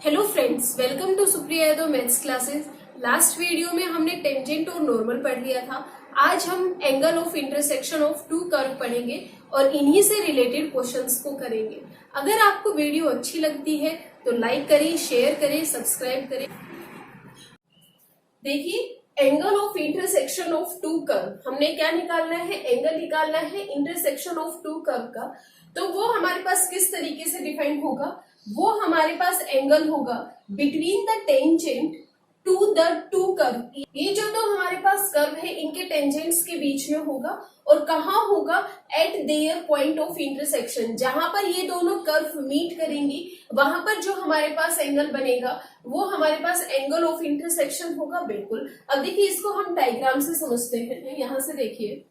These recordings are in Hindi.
Hello friends, welcome to Supriya Yadav maths classes. Last video में हमने टेंजेंट और नॉर्मल पढ़ लिया था। आज हम angle of intersection of two curve पढ़ेंगे और इन्हीं से रिलेटेड क्वेश्चंस को करेंगे। अगर आपको वीडियो अच्छी लगती है तो लाइक करें, शेयर करें, सब्सक्राइब करें। देखिए, angle of intersection of two curve हमने क्या निकालना है? एंगल निकालना है इंटरसेक्शन ऑफ टू कर्व का। तो वो हमारे पास किस तरीके से डिफाइन होगा? वो हमारे पास एंगल होगा between the tangent to the two curve. ये जो तो हमारे पास कर्व है इनके टेंजेंट्स के बीच में होगा और कहाँ होगा? Eight their point of intersection. जहां पर ये दोनों कर्व मीट करेंगी वहां पर जो हमारे पास एंगल बनेगा वो हमारे पास एंगल ऑफ इंटरसेक्शन होगा। बिल्कुल। अब देखिए, इसको हम डायग्राम से समझते हैं। यहां से देखिए,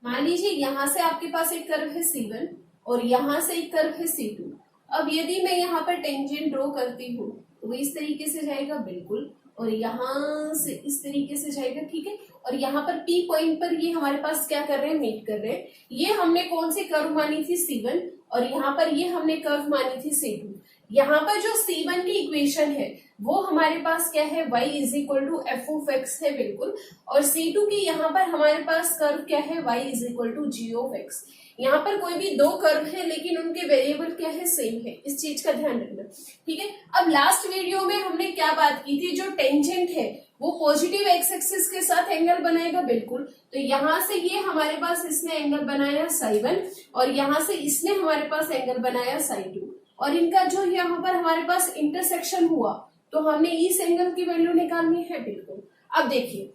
मान लीजिए यहां से आपके पास एक कर्व है C1 और यहां से एक कर्व है C2। अब यदि मैं यहाँ पर टेंजेंट ड्रॉ करती हूँ तो वो इस तरीके से जाएगा, बिल्कुल, और यहाँ से इस तरीके से जाएगा, ठीक है। और यहाँ पर P पॉइंट पर ये हमारे पास क्या कर रहे हैं? मीट कर रहे हैं। ये हमने कौन सी कर्व मानी थी? C1, और यहाँ पर ये हमने कर्व मानी थी C2। यहाँ पर जो C1 की इक्वेशन है वो हमारे पास क्या है? y is equal to F of X है, बिल्कुल। और C2 की यहाँ पर हमारे पास कर्व क्या है? y is equal to G of X. यहाँ पर कोई भी दो कर्व है लेकिन उनके वेरिएबल क्या है? सेम है। इस चीज का ध्यान रखना, ठीक है। अब लास्ट वीडियो में हमने क्या बात की थी? जो टेंजेंट है वो पॉजिटिव एक्स एक्सिस के साथ एंगल बनाएगा, बिल्कुल। तो यहाँ से ये हमारे पास इसने एंगल बनाया साई1 और यहाँ से इसने हमारे पास एंगल बनाया साई2, और इनका जो यहाँ पर हमारे पास इंटरसेक्शन हुआ तो हमने इस एंगल की वैल्यू निकालनी है, बिल्कुल। अब देखिए,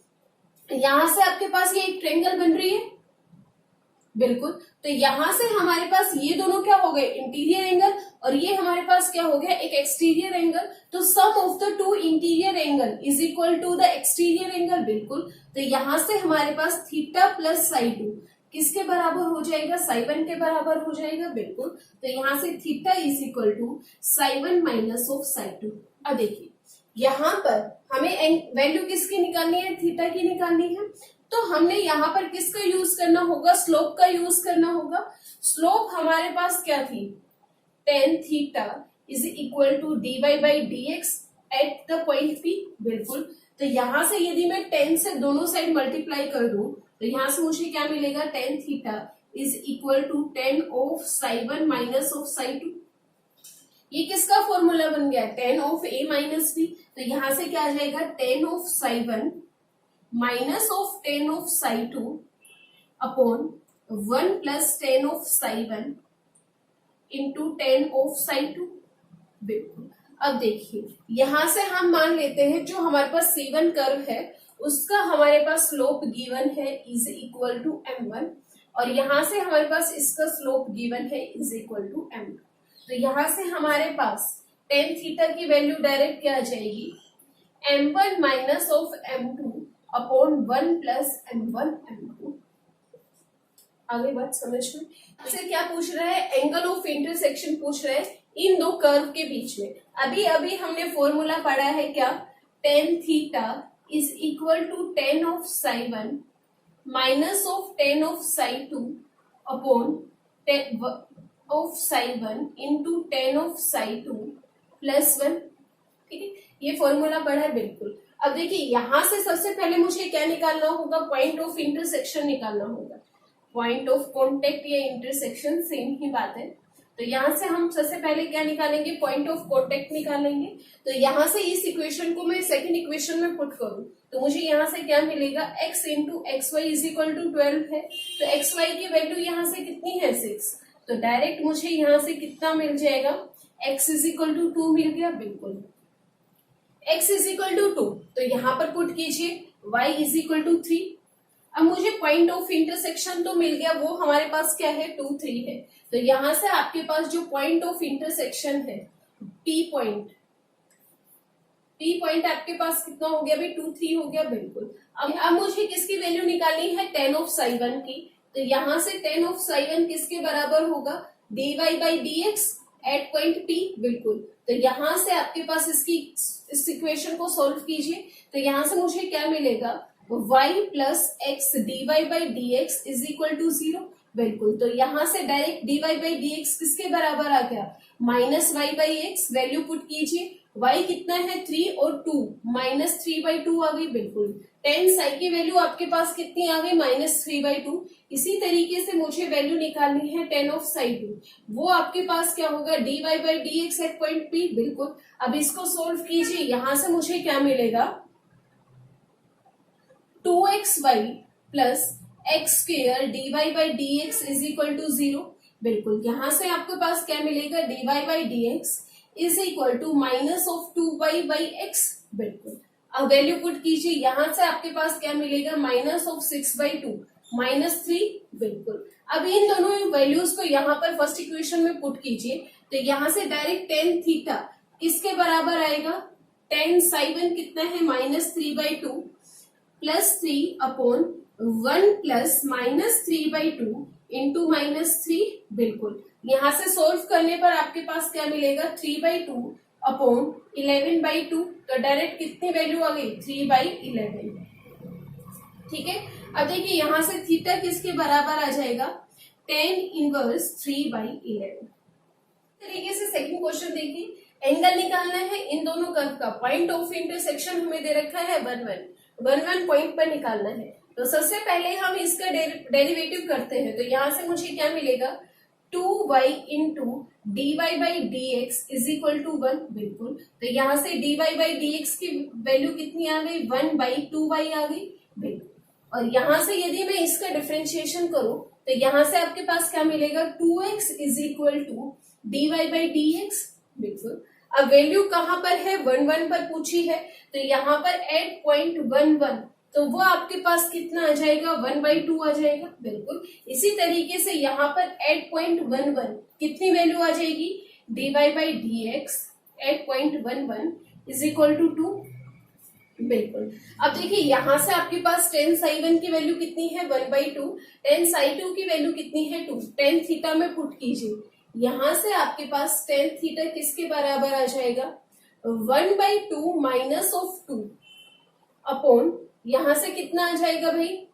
यहां से आपके पास ये एक ट्रायंगल बन रही है, बिल्कुल। तो यहां से हमारे पास ये दोनों क्या हो गए? इंटीरियर एंगल, और ये हमारे पास क्या हो गया? एक एक्सटीरियर एंगल। तो sum of the two interior angle is equal to the exterior angle, बिल्कुल। तो यहां से हमारे पास थीटा प्लस साई2 किसके बराबर हो जाएगा? साई1 के बराबर हो जाएगा, बिल्कुल। तो यहां से theta is equal to psi one minus of psi two. अब देखिए, यहाँ पर हमें वैल्यू किसकी निकालनी है? थीटा की निकालनी है। तो हमने यहाँ पर किसका यूज करना होगा? स्लोप का यूज करना होगा। स्लोप हमारे पास क्या थी? tan theta is equal to dy by dx at the point P, बिल्कुल। तो यहां से यदि मैं tan से दोनों साइड मल्टीप्लाई कर दूं तो यहां से मुझे क्या मिलेगा? tan theta is equal to tan of साई1 माइनस ऑफ साई2। ये किसका फॉर्मूला बन गया? tan of a minus b। तो यहां से क्या आ जाएगा? tan ऑफ साई1 माइनस ऑफ tan ऑफ साई2 अपॉन 1 प्लस tan ऑफ साई1 इंटू tan ऑफ साई2, बिल्कुल। अब देखिए, यहां से हम मान लेते हैं जो हमारे पास C1 कर्व है उसका हमारे पास स्लोप गिवन है इज इक्वल टू m1, और यहां से हमारे पास इसका स्लोप गिवन है इज इक्वल टू m2। तो यहां से हमारे पास tan थीटा की वैल्यू डायरेक्ट क्या आ जाएगी? m1 minus of m2 upon 1 plus m1 m2। आगे बात समझ में? से क्या पूछ रहा है? एंगल ऑफ इंटरसेक्शन पूछ रहा है इन दो कर्व के बीच में। अभी अभी हमने फॉर्मूला पढ़ा है क्या? tan theta is equal to tan of साई1 माइनस ऑफ tan ऑफ साई2 अपॉन ऑफ साई1 इंटू tan ऑफ साई2 प्लस 1, ठीक है। ये फॉर्मूला पढ़ा है, बिल्कुल। अब देखिए, यहां से सबसे पहले मुझे क्या निकालना होगा? पॉइंट ऑफ इंटरसेक्शन निकालना होगा। पॉइंट ऑफ कॉन्टेक्ट या इंटरसेक्शन सेम ही बात है। तो यहां से हम सबसे पहले क्या निकालेंगे? पॉइंट ऑफ कॉन्टेक्ट निकालेंगे। तो यहां से इस इक्वेशन को मैं सेकंड इक्वेशन में पुट करूं तो मुझे यहां से क्या मिलेगा? x into X Y is equal to 12 है। तो एक्स वाई की वैल्यू यहां से कितनी है? 6। तो डायरेक्ट मुझे यहां से कितना मिल जाएगा? x इज इक्वल टू 2 मिल गया, बिल्कुल। x इज इक्वल टू 2, तो यहां पर पुट कीजिए y इज इक्वल टू 3। अब मुझे पॉइंट ऑफ इंटरसेक्शन तो मिल गया, वो हमारे पास क्या है? 2, 3 है। तो यहां से आपके पास जो पॉइंट ऑफ इंटरसेक्शन है P पॉइंट आपके पास कितना हो गया? भाई 2, 3 हो गया, बिल्कुल। अब मुझे किसकी वैल्यू निकालनी है? tan ऑफ साई1 की। तो यहां से tan ऑफ साई1 किसके बराबर होगा? dy by dx at point P, बिल्कुल। तो यहां से आपके पास इस इक्वेशन को सॉल्व कीजिए। तो यहां से मुझे क्या मिलेगा? y plus X dy by dx is equal to 0, बिल्कुल। तो यहाँ से direct dy by D X किसके बराबर आ गया, minus Y by X. Value put कीजिए, y कितना है 3 और 2, माइनस 3/2 आ गई। बिल्कुल, टेन साई की वैल्यू आपके पास कितनी आ गई, माइनस 3/2। इसी तरीके से मुझे वैल्यू निकालनी है टेन ऑफ साई 2, वो आपके पास क्या होगा, dy by D x at point P। बिल्कुल, अब इसको सोल्व कीजिए, यहां से मुझे क्या मिलेगा, 2xy plus X square dy by D x is equal to 0। बिल्कुल, यहां से आपके पास क्या मिलेगा, dy by D x is equal to minus of 2y by X. बिल्कुल, अब वैल्यू पुट कीजिए, यहां से आपके पास क्या मिलेगा, माइनस ऑफ 6/2 माइनस 3। बिल्कुल, अब इन दोनों वैल्यूज को यहाँ पर फर्स्ट इक्वेशन में पुट कीजिए, तो यहाँ से डायरेक्ट टेन थीटा किसके बराबर आएगा, टेन साई 1 कितना है, minus 3/2 plus 3/1 plus minus 3/2 into minus 3। बिल्कुल, यहां से सोल्व करने पर आपके पास क्या मिलेगा, 3/2/11/2। तो डायरेक्ट कितनी वैल्यू आ गई, 3/11। ठीक है, अब देखिए यहां से थीटा किसके बराबर आ जाएगा, टेन इनवर्स 3/11। तरीके से सेकंड क्वेश्चन देखिए, एंगल निकालना है इन दोनों कर्व का, पॉइंट ऑफ इंटरसेक्शन हमें दे रखा है 1 पॉइंट पर निकालना है। तो सबसे पहले हम इसका डेरिवेटिव करते हैं, तो यहां से मुझे क्या मिलेगा, 2y into D Y by D x is equal to 1। बिल्कुल, तो यहाँ से dy बाई डी एक्स की वैल्यू कितनी आ गई, 1/2y आ गई। बिल्कुल, और यहां से यदि मैं इसका डिफरेंशिएशन करूं, तो यहां से आपके पास क्या मिलेगा, 2x is equal to dy by D X. बिल्कुल, अब वैल्यू कहां पर है, 1 पर पूछी है, तो यहाँ पर 8.11, तो वो आपके पास कितना आ जाएगा, 1/2 आ जाएगा। बिल्कुल, इसी तरीके से यहाँ पर 8.11 कितनी वैल्यू आ जाएगी, dy by D X 8.11 is equal to 2। बिल्कुल, अब देखिए यहां से आपके पास टेन साई 1 की वैल्यू कितनी है, 1/2, टेन साई 2 की वैल्यू कितनी है, 2। टेन थीटा में पुट कीजिए, यहां से आपके पास टेन थीटा किसके बराबर आ जाएगा, 1/2 माइनस ऑफ 2 अपॉन, यहां से कितना आ जाएगा भाई,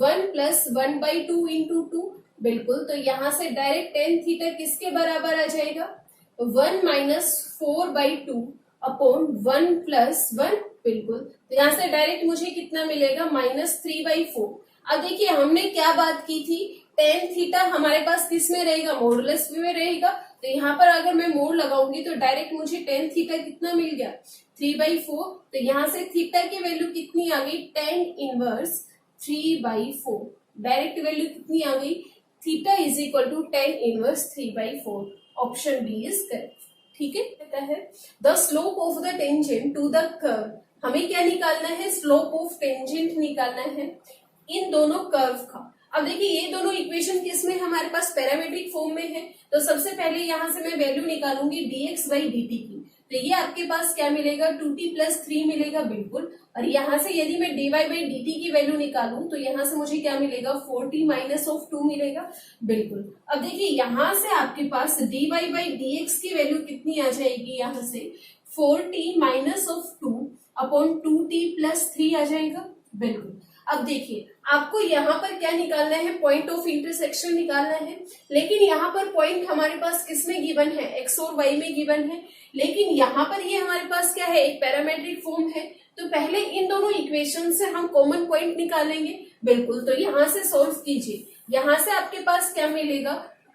1 प्लस 1/2 इंटू 2। बिल्कुल, तो यहां से डायरेक्ट टेन थीटा किसके बराबर आ जाएगा, 1 माइनस 4/2 अपॉन 1 प्लस 1। बिल्कुल, तो यहाँ से डायरेक्ट मुझे कितना मिलेगा, माइनस 3/4। अब देखिए हमने क्या बात की थी, टेन थीटा हमारे पास किस में रहेगा, मॉडुलस में रहेगा। तो यहाँ पर अगर मैं मोड लगाऊंगी तो डायरेक्ट मुझे टेन थीटा कितना मिल गया, 3/4। तो यहाँ से थीटा की वैल्यू कितनी आ गई, टेन इनवर्स 3/4। डायरेक्ट वैल्यू कितनी आ गई, theta is equal to tan inverse 3/4। Option B is correct. ठीक है, कहता है the slope of the tangent to the curve, हमें क्या निकालना है, स्लोप ऑफ टेंजेंट निकालना है इन दोनों कर्व का। अब देखिए ये दोनों इक्वेशन किस में हमारे पास पैरामेट्रिक फॉर्म में है, तो सबसे पहले यहां से मैं वैल्यू निकालूंगी dx बाई dt की, तो ये आपके पास क्या मिलेगा, 2t प्लस 3 मिलेगा। बिल्कुल, और यहाँ से यदि मैं dy बाई dt की वैल्यू निकालूं तो यहाँ से मुझे क्या मिलेगा, 4t माइनस ऑफ 2 मिलेगा। बिल्कुल, अब देखिए यहाँ से आपके पास dy बाई dx की वैल्यू कितनी आ जाएगी, यहाँ से 4t minus of 2 upon 2t plus 3 आ जाएगा। बिल्कुल, अब देखिए आपको यहाँ पर क्या निकालना है, पॉइंट ऑफ इंटरसेक्शन निकालना है, लेकिन यहाँ पर पॉइंट हमारे पास किस में गिवन है, x और y में गिवन है, लेकिन यहाँ पर ये हमारे पास क्या है, एक पैरामेट्रिक फॉर्म है। तो पहले इन दोनों इक्वेशन से हम कॉमन पॉइंट निकालेंगे। बिल्कुल, तो यहाँ से सोल्व कीजिए, यहाँ से आपके पास क्या मिलेगा,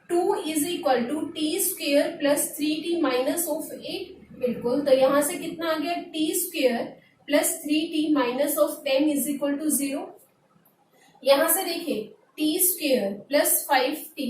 2 is equal to T square plus 3t minus of 8। बिल्कुल, तो यहाँ से कितना आ गया, T square plus 3t minus of 10 is equal to 0। यहां से देखिए T square plus 5t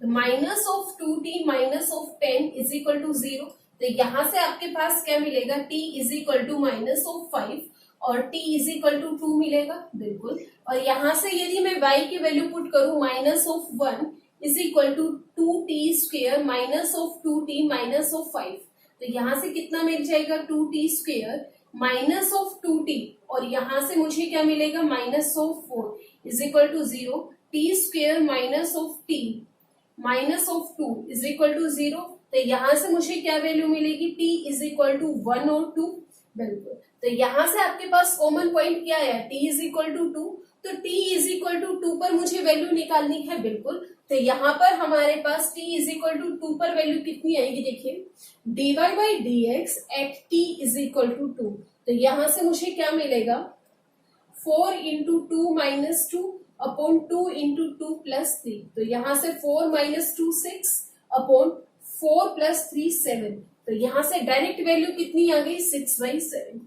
minus of 2t minus of 10 is equal to 0। तो यहां से आपके पास क्या मिलेगा, t is equal to minus of 5 और t इज इक्वल टू 2 मिलेगा। बिल्कुल, और यहां से यदि मैं y की वैल्यू पुट करूं, minus of 1 is equal to 2t square minus of 2t minus of 5, तो यहां से कितना मिल जाएगा, 2t square minus of 2t, और यहां से मुझे क्या मिलेगा, minus of 4 is equal to 0, t square minus of t minus of 2 is equal to 0। तो यहां से मुझे क्या वैल्यू मिलेगी, t इज इक्वल टू 1 और 2। बिल्कुल, तो यहां से आपके पास कॉमन पॉइंट क्या है, t इज इक्वल टू 2, तो t इज इक्वल टू 2 पर मुझे वैल्यू निकालनी है। बिल्कुल, तो यहाँ पर हमारे पास t इज इक्वल टू 2 पर वैल्यू कितनी आएगी, देखिए dy by D x at t is equal to 2। तो यहाँ से मुझे क्या मिलेगा, 4 into 2 minus 2 upon 2 into 2 plus 3। तो यहाँ से 4 माइनस 2 6 अपॉन 4 प्लस 3 7। तो यहाँ से डायरेक्ट वैल्यू कितनी आ गई, 6/7।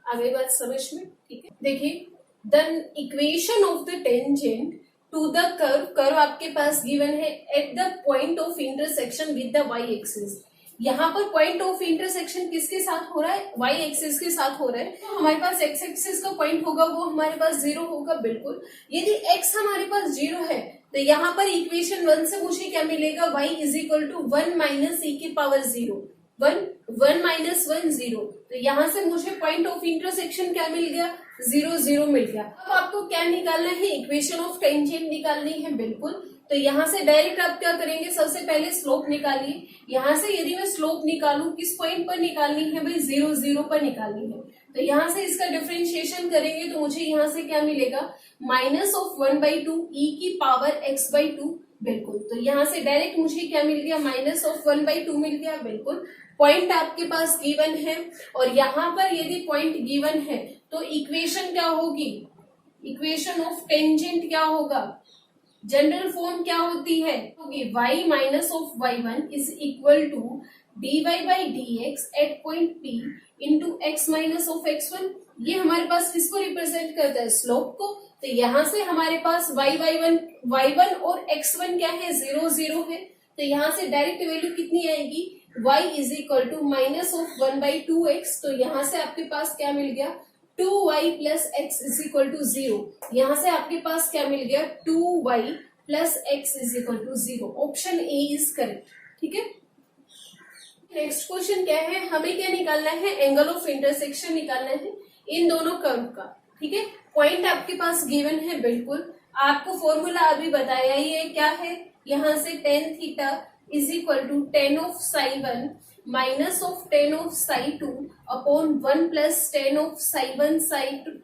आ गई बात समझ में, ठीक है। देखिए the equation of the tangent to the curve, curve आपके पास गिवन है at the point of intersection with the y axis. यहाँ पर पॉइंट ऑफ इंटरसेक्शन किसके साथ हो रहा है, वाई एक्सिस के साथ हो रहा है। तो हमारे पास एक्स एक्सिस का पॉइंट होगा वो हमारे पास 0 होगा, बिल्कुल। यदि एक्स हमारे पास 0 है तो यहाँ पर इक्वेशन 1 से मुझे क्या मिलेगा, y is equal to 1 minus e की पावर 0, 1 माइनस 1 0। तो यहाँ से मुझे पॉइंट ऑफ इंटरसेक्शन क्या मिल गया, 0 0 मिल गया। अब आपको क्या निकालना है, इक्वेशन ऑफ टेंजेंट निकालनी है, बिल्कुल। तो यहाँ से डायरेक्ट आप क्या करेंगे, सबसे पहले स्लोप निकालिए। यहाँ से यदि मैं स्लोप निकालूं किस पॉइंट पर निकालनी है भाई, 0 0 पर निकालनी है। तो यहाँ से इसका डिफरेंशिएशन करेंगे तो मुझे यहाँ से क्या मिलेगा, माइनस ऑफ 1/2 e की पावर x/2, बिल्कुल। तो यहाँ से डायरेक्ट मुझे क्या मिल गया, माइनस ऑफ 1/2 मिल गया, बिल्कुल। पॉइंट आपके पास गिवन है और यहाँ पर यदि पॉइंट गिवन है तो इक्वेशन क्या होगी, इक्वेशन ऑफ टेंजेंट क्या होगा, जनरल फॉर्म क्या होती है, होगी y minus of y1 is equal to dy by D x at point p into x minus of x1। ये हमारे पास किसको रिप्रेजेंट करता है, स्लोप को। तो यहाँ से हमारे पास y1 और x1 क्या है, 0 0 है। तो यहाँ से डायरेक्ट वैल्यू कितनी आएगी, y is equal to minus of 1/2x। तो यहाँ से आपके पास क्या मिल गया, 2y plus x is equal to 0। यहाँ से आपके पास क्या मिल गया, 2y plus x is equal to 0। Option A is correct, ठीक है। नेक्स्ट क्वेश्चन क्या है, हमें क्या निकालना है, एंगल ऑफ इंटरसेक्शन निकालना है इन दोनों कर्व का, ठीक है। पॉइंट आपके पास गिवन है, बिल्कुल। आपको फॉर्मूला अभी बताया ही है, क्या है, यहाँ से tan theta is equal to tan of psi 1 minus of tan of psi 2 upon 1 plus tan of psi 1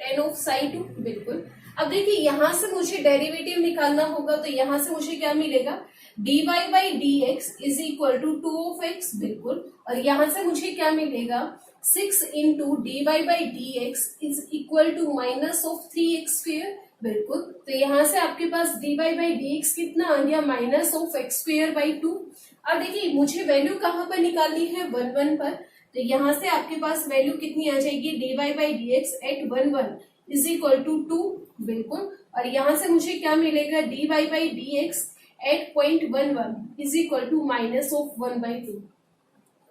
tan of psi 2, बिल्कुल। अब देखिए यहाँ से मुझे डेरिवेटिव निकालना होगा, तो यहाँ से मुझे क्या मिलेगा, dy by D x is equal to 2 of x, बिल्कुल। और यहाँ से मुझे क्या मिलेगा, 6 into dy by D x is equal to minus of 3x square, बिल्कुल। तो यहाँ से आपके पास dy बाई डी एक्स कितना आ गया, minus of x square by 2। अब देखिए मुझे वैल्यू कहाँ पर निकालनी है, 1 1 पर। तो यहाँ से आपके पास वैल्यू कितनी आ जाएगी, dy by D x at 1 1 is equal to 2, बिल्कुल। और यहाँ से मुझे क्या मिलेगा, dy by D x at 0.11 is equal to minus of 1/2।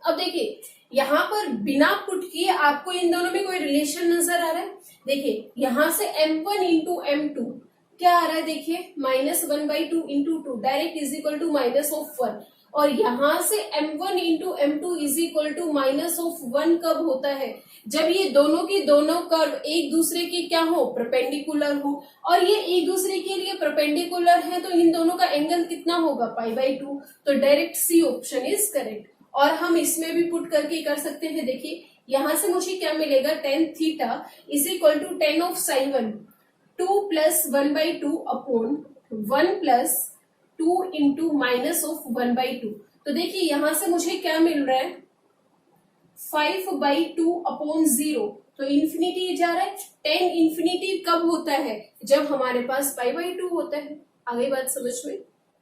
अब देखिए यहाँ पर बिना पुट किए आपको इन दोनों में कोई रिलेशन नजर आ रहा है, देखिए यहाँ से m1 इंटू m2 क्या आ रहा है, देखिए -1/2 into 2 direct is equal to minus of 1। और यहाँ से m1 into m2 is equal to minus of 1 कब होता है, जब ये दोनों के दोनों कर्व एक दूसरे के क्या हो, परपेंडिकुलर हो। और ये एक दूसरे के लिए परपेंडिकुलर है तो इन दोनों का एंगल कितना होगा, π/2। तो direct C option is correct. और हम इसमें भी पुट करके कर सकते हैं, देखिए यहाँ से मुझे क्या मिलेगा, tan theta is equal to tan of psi 1 2 plus 1/2 upon 1 plus 2 into minus of 1/2। तो देखिए यहाँ से मुझे क्या मिल रहा है, 5/2 अपॉन 0। तो इन्फिनिटी जा रहा है। tan इन्फिनिटी कब होता है, जब हमारे पास π/2 होता है। आ गई बात समझ में।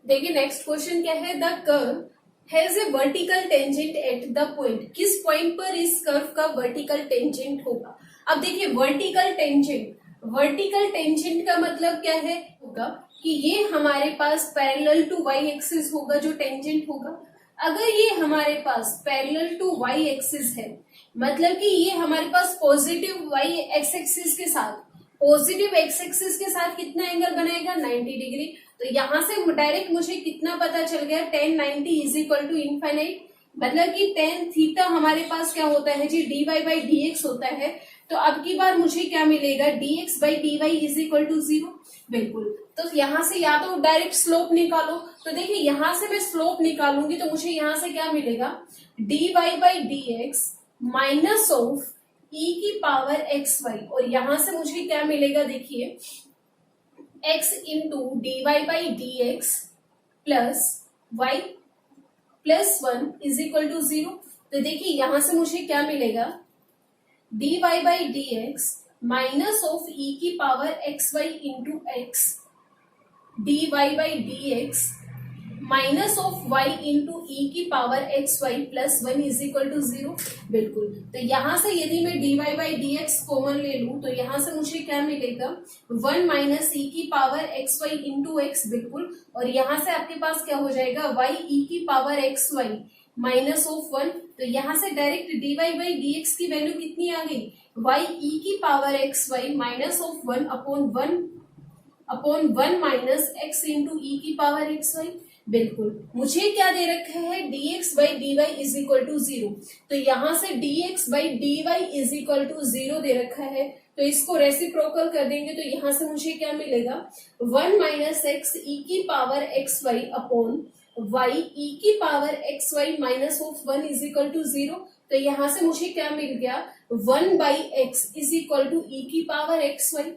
देखिए नेक्स्ट क्वेश्चन क्या है, the curve has a vertical tangent at the point. किस पॉइंट पर इस कर्व का वर्टिकल टेंजेंट होगा। अब देखिए वर्टिकल टेंजेंट का मतलब क्या है, होगा कि ये हमारे पास पैरेलल टू वाई एक्सिस होगा जो टेंजेंट होगा। अगर ये हमारे पास पैरेलल टू वाई एक्सिस है, मतलब कि ये हमारे पास पॉजिटिव वाई एक्स एक्सिस के साथ, पॉजिटिव एक्स एक्सिस के साथ कितना एंगल बनाएगा, 90 डिग्री। तो यहाँ से डायरेक्ट मुझे कितना पता चल गया, tan 90 is equal to infinite. मतलब कि tan थीटा हमारे पास क्या होता है जी, dy बाई डी एक्स होता है। तो अब की बार मुझे क्या मिलेगा, dx by dy is equal to 0, बिल्कुल। तो यहाँ से या तो डायरेक्ट स्लोप निकालो। तो देखिए यहाँ से मैं स्लोप निकालूंगी तो मुझे यहाँ से क्या मिलेगा, dy by D x minus of e की पावर xy। और यहाँ से मुझे क्या मिलेगा, देखिए x into dy by D x plus y plus 1 is equal to 0। तो देखिए यहां से मुझे क्या मिलेगा, dy by D x minus of e की power x y into x dy by D x minus of y into e की power x y plus 1 is equal to 0। बिल्कुल, तो यहां से यदि मैं dy by D x common ले लूं तो यहां से मुझे क्या मिलेगा, 1 माइनस ई की power x y into x. बिल्कुल, और यहां से आपके पास क्या हो जाएगा, y ई की power x y minus of 1। तो यहां से direct dy by D x की वैल्यू कितनी आ गई, y ई की power x y minus of 1 upon 1 minus x into e की पावर एक्स वाई। बिल्कुल, मुझे क्या दे रखा है, dx by dy is equal to 0। तो यहां से dx by dy is equal to 0 दे रखा है, तो इसको रेसिप्रोकल कर देंगे तो यहां से मुझे क्या मिलेगा, 1 माइनस एक्स ई की power x y upon y e की power x y minus of 1 is equal to 0। तो यहां से मुझे क्या मिल गया, 1 by x is equal to e की पावर एक्स वाई।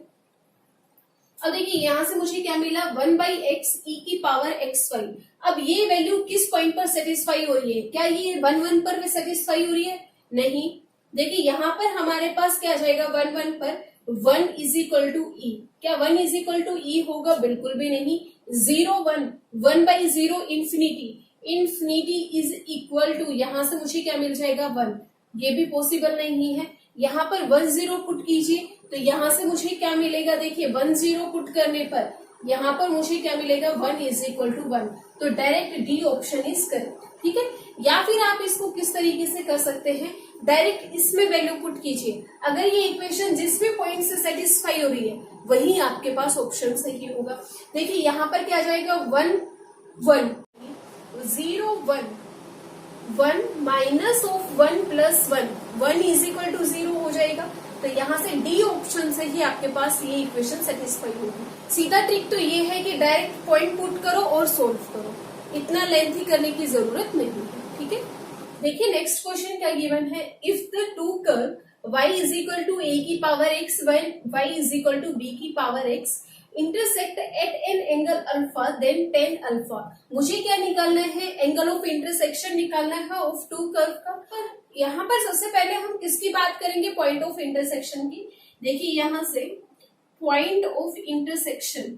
अब देखिए यहां से मुझे क्या मिला, 1 बाई एक्स ई की पावर एक्स वाई। अब ये वैल्यू किस पॉइंट पर सेटिस्फाई हो रही है, क्या ये 1 पर सेटिस्फाई हो रही है, नहीं। देखिए यहाँ पर हमारे पास क्या आ जाएगा, 1 पर 1 इज इक्वल टू ई, क्या 1 इज इक्वल टू ई होगा, बिल्कुल भी नहीं। 0 1 1 by 0 infinity, infinity is equal to, यहां से मुझे क्या मिल जाएगा 1, ये भी पॉसिबल नहीं है। यहाँ पर 1 0 पुट कीजिए तो यहां से मुझे क्या मिलेगा, देखिए 1 0 पुट करने पर यहाँ पर मुझे क्या मिलेगा, 1 इज इक्वल टू 1। तो direct D option is correct, ठीक है। या फिर आप इसको किस तरीके से कर सकते हैं, डायरेक्ट इसमें वैल्यू पुट कीजिए, अगर ये इक्वेशन जिस भी पॉइंट से सेटिस्फाई हो रही है वही आपके पास ऑप्शन सही होगा। देखिए यहाँ पर क्या जाएगा, 1 1 0 1 1 minus of 1 plus 1 1 is equal to 0 हो जाएगा। तो यहाँ से डी ऑप्शन से ही आपके पास ये इक्वेशन सेटिस्फाई होगी। सीधा ट्रिक तो ये है कि डायरेक्ट पॉइंट पुट करो और सोल्व करो, इतना लेंथी करने की जरूरत नहीं है, ठीक है। देखिए नेक्स्ट क्वेश्चन क्या गिवन है, if the two curve y is equal to a की power x y is equal to b की power x intersect at an angle alpha then tan alpha. मुझे क्या निकालना है, एंगल ऑफ इंटरसेक्शन निकालना है ऑफ टू कर्व का। पर यहाँ पर सबसे पहले हम किसकी बात करेंगे, पॉइंट ऑफ इंटरसेक्शन की। देखिए यहां से पॉइंट ऑफ इंटरसेक्शन,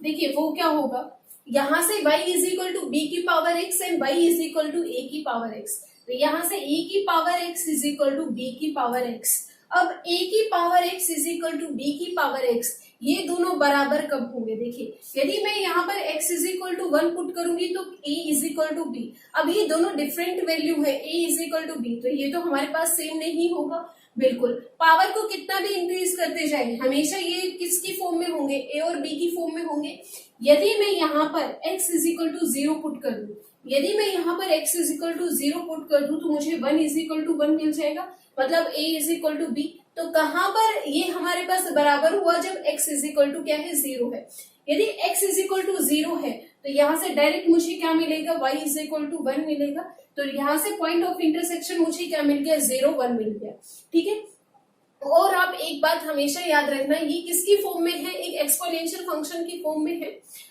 देखिए वो क्या होगा, यहां से y is equal to b की power x and y is equal to a की पावर x। तो यहां से a की power x is equal to b की पावर x। अब a की power x is equal to b की पावर x, ये दोनों बराबर कब होंगे, देखिए यदि मैं यहाँ पर x is equal to 1 put करूंगी तो a is equal to b। अब ये दोनों डिफरेंट वैल्यू है, a is equal to b, तो ये तो हमारे पास सेम नहीं होगा। बिल्कुल, पावर को कितना भी इंक्रीज करते जाए हमेशा ये किसकी फॉर्म में होंगे, a और b की फॉर्म में होंगे। यदि मैं यहाँ पर x is equal to 0 put कर दूं, यदि मैं यहाँ पर x is equal to 0 put कर दूं तो मुझे 1 इज इक्वल टू 1 मिल जाएगा, मतलब a is equal to b। तो कहां पर ये हमारे पास बराबर हुआ, जब x इज इक्वल टू क्या है, 0 है। यदि x इज इक्वल टू 0 है तो यहाँ से डायरेक्ट मुझे क्या मिलेगा, y इज इक्वल टू 1 मिलेगा। तो यहाँ से पॉइंट ऑफ इंटरसेक्शन मुझे क्या मिल गया, 0 1 मिल गया, ठीक है। और आप एक बात हमेशा याद रखना, ये किसकी फॉर्म में है, एक एक्सपोनेंशियल फंक्शन की फॉर्म में है।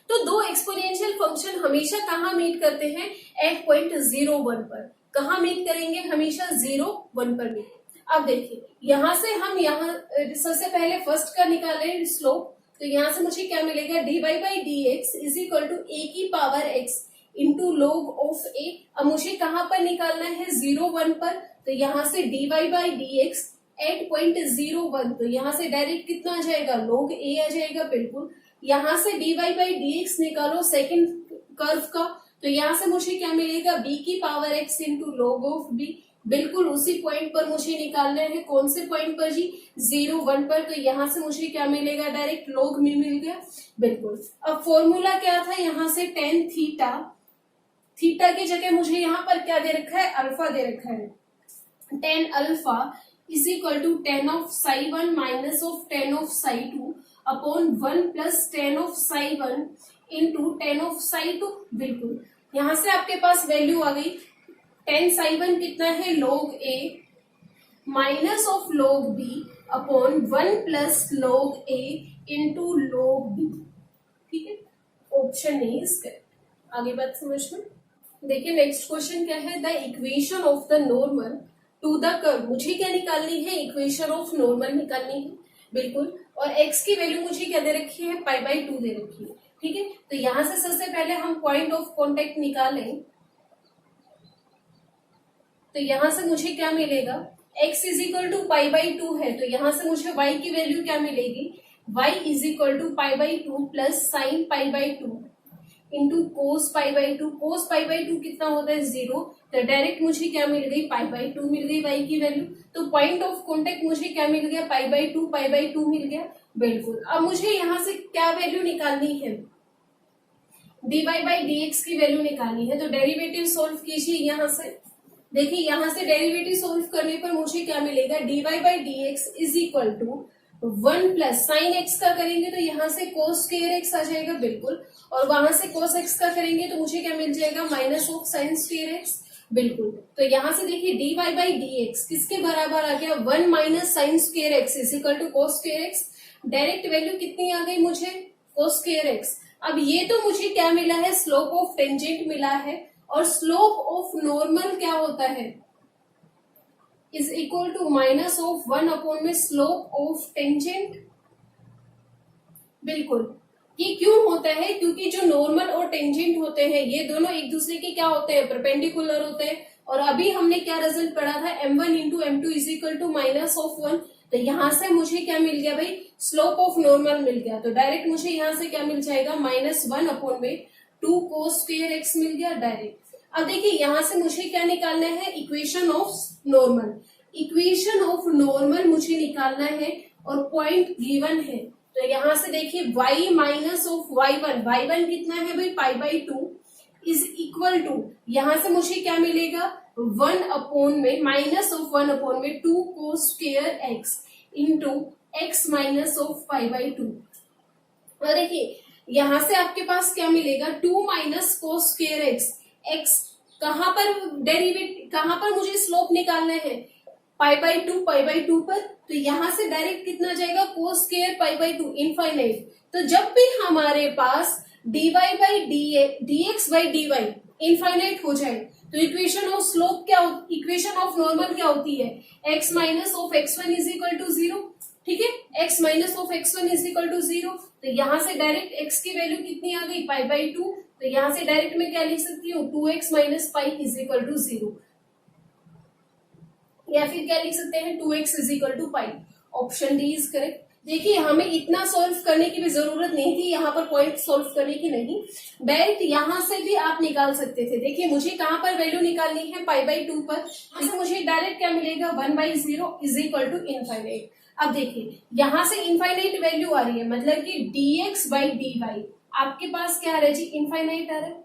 तो दो एक्सपोनेंशियल फंक्शन हमेशा कहाँ मीट करते हैं, एट पॉइंट 0 1 पर। कहाँ मीट करेंगे, हमेशा 0 1 पर मीट। अब देखिए यहां से हम यहाँ सबसे पहले फर्स्ट का निकाले स्लोप, तो यहाँ से मुझे क्या मिलेगा, dy by D x is equal to a की power x into log of a। अब मुझे कहाँ पर निकालना है, 0 1 पर। तो यहाँ से dy by D x at point 0 1, तो यहाँ से डायरेक्ट कितना आ जाएगा, log a आ जाएगा। बिल्कुल, यहाँ से dy बाई डी एक्स निकालो सेकेंड कर्व का, तो यहाँ से मुझे क्या मिलेगा, b की power x into log of b। बिल्कुल उसी पॉइंट पर मुझे निकालना है, कौन से पॉइंट पर जी, 0 1 पर। तो यहाँ से मुझे क्या मिलेगा, डायरेक्ट log में मिल गया। बिल्कुल, अब फॉर्मूला क्या था, यहाँ से tan थीटा, थीटा की जगह मुझे यहाँ पर क्या दे रखा है, अल्फा दे रखा है। tan alpha is equal to tan of psi 1 minus of tan of psi 2 upon 1 plus tan of psi 1 into tan of psi 2। बिल्कुल, यहाँ से आपके पास वैल्यू आ गई, tan साई 1 कितना है, log a minus of log b upon 1 plus log a into log b, ठीक है, ऑप्शन नहीं इज करेक्ट। आगे बात समझ में। देखिए नेक्स्ट क्वेश्चन क्या है, the equation of the normal to the curve. मुझे क्या निकालनी है, इक्वेशन ऑफ नॉर्मल निकालनी है, बिल्कुल। और x की वैल्यू मुझे क्या दे रखी है, π/2 दे रखी है, ठीक है। तो यहां से सबसे पहले हम पॉइंट ऑफ कॉन्टेक्ट निकालें, तो यहां से मुझे क्या मिलेगा, x इज इक्वल टू π/2 है, तो यहां से मुझे y की वैल्यू क्या मिलेगी, y is equal to π/2 plus sine π/2 into cos π/2। Cos π/2 कितना होता है, 0। तो डायरेक्ट मुझे क्या मिल गई, π/2 मिल गई y की वैल्यू। तो पॉइंट ऑफ कॉन्टेक्ट मुझे क्या मिल गया, π/2 मिल गया, बिल्कुल। अब मुझे यहाँ से क्या वैल्यू निकालनी है, dy/dx की वैल्यू निकालनी है। तो डेरिवेटिव सोल्व कीजिए यहाँ से। देखिए यहाँ से डेरिवेटिव सोल्व करने पर मुझे क्या मिलेगा, dy/dx is equal to 1 plus sine x का करेंगे तो यहाँ से कोस स्क्वायर एक्स आ जाएगा, बिल्कुल। और वहां से कोस एक्स का करेंगे तो मुझे क्या मिल जाएगा, minus of sine square x, बिल्कुल। तो यहाँ से देखिए dy/dx किसके बराबर आ गया, 1 minus sine square x is equal to cos square x. Direct value कितनी आ गई मुझे, कोस स्क्वायर एक्स। अब ये तो मुझे क्या मिला है, स्लोप ऑफ टेंजेंट मिला है। और स्लोप ऑफ नॉर्मल क्या होता है, is equal to minus of 1 upon में स्लोप ऑफ टेंजेंट, बिल्कुल। ये क्यों होता है, क्योंकि जो नॉर्मल और टेंजेंट होते हैं ये दोनों एक दूसरे के क्या होते हैं, परपेंडिकुलर होते हैं। और अभी हमने क्या रिजल्ट पढ़ा था, m1 into m2 is equal to minus of 1। तो यहां से मुझे क्या मिल गया भाई, स्लोप ऑफ नॉर्मल मिल गया। तो डायरेक्ट मुझे यहाँ से क्या मिल जाएगा, -1 अपॉन में 2 कोस स्क्वायर एक्स मिल गया डायरेक्ट। अब देखिए यहाँ से मुझे क्या निकालना है, equation of normal. Equation of normal मुझे निकालना है और पॉइंट गिवन है। तो यहाँ से देखिए y माइनस ऑफ y1 कितना है भाई, π/2 इज इक्वल टू, यहाँ से मुझे क्या मिलेगा, 1 अपॉन में माइनस ऑफ 1 अपॉन में 2 cos square x into x minus of π/2। और देखिए यहाँ से आपके पास क्या मिलेगा, 2 minus cos square x. X कहाँ पर डेरिवेटिव, कहाँ पर मुझे स्लोप निकालना है, π/2 पर। तो यहां से डायरेक्ट कितना जाएगा, कोस स्क्वायर π/2 इनफाइनाइट। तो जब भी हमारे पास dx/dy इनफाइनाइट हो जाए तो इक्वेशन ऑफ स्लोप क्या, इक्वेशन ऑफ नॉर्मल क्या होती है, x minus of x1 is equal to 0, ठीक है। x minus of x1 is equal to 0। तो यहां से डायरेक्ट x की वैल्यू कितनी आ गई, π/2। तो यहां से डायरेक्ट मैं क्या लिख सकती हूँ, 2x minus pi is equal to 0, या फिर क्या लिख सकते हैं, 2x is equal to pi. Option D is correct. देखिए हमें इतना सॉल्व करने की भी जरूरत नहीं थी, यहाँ पर पॉइंट सॉल्व करने की नहीं, डायरेक्ट यहाँ से भी आप निकाल सकते थे। देखिए मुझे कहाँ पर वैल्यू निकालनी है, π/2 पर। यहाँ से मुझे डायरेक्ट क्या मिलेगा, 1/0 इज इक्वल टू इनफाइनाइट। अब देखिए यहाँ से इनफाइनाइट वैल्यू आ रही है, मतलब कि dx/dy आपके पास क्या आ रहा है जी, इनफाइनाइट आ रहा है।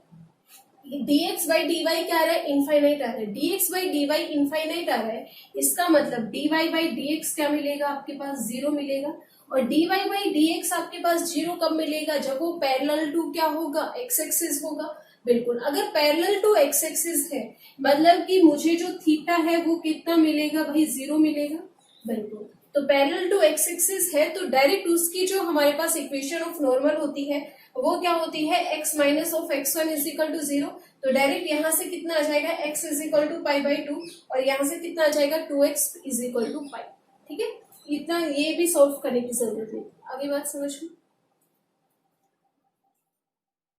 dx/dy क्या आ रहा है, इनफाइनाइट आ रहा है। dx/dy इनफाइनाइट आ रहा है, इसका मतलब dy/dx क्या मिलेगा, आपके पास 0 मिलेगा। और dy/dx आपके पास 0 कब मिलेगा, जब वो पैरेलल टू क्या होगा, x एक्सिस होगा, बिल्कुल। अगर पैरेलल टू x एक्सिस है, मतलब कि मुझे जो थीटा है वो कितना मिलेगा भाई, 0 मिलेगा, बिल्कुल। तो पैरेलल टू x एक्सिस है तो डायरेक्ट उसकी जो हमारे पास इक्वेशन ऑफ नॉर्मल होती है वो क्या होती है, x minus of x1 is equal to 0। तो डायरेक्ट यहाँ से कितना आ जाएगा, x इज इक्वल टू π/2 और यहाँ से कितना आ जाएगा, 2x इज इक्वल टू पाई, ठीक है। इतना ये भी सॉल्व करने की जरूरत नहीं। आगे बात समझ में।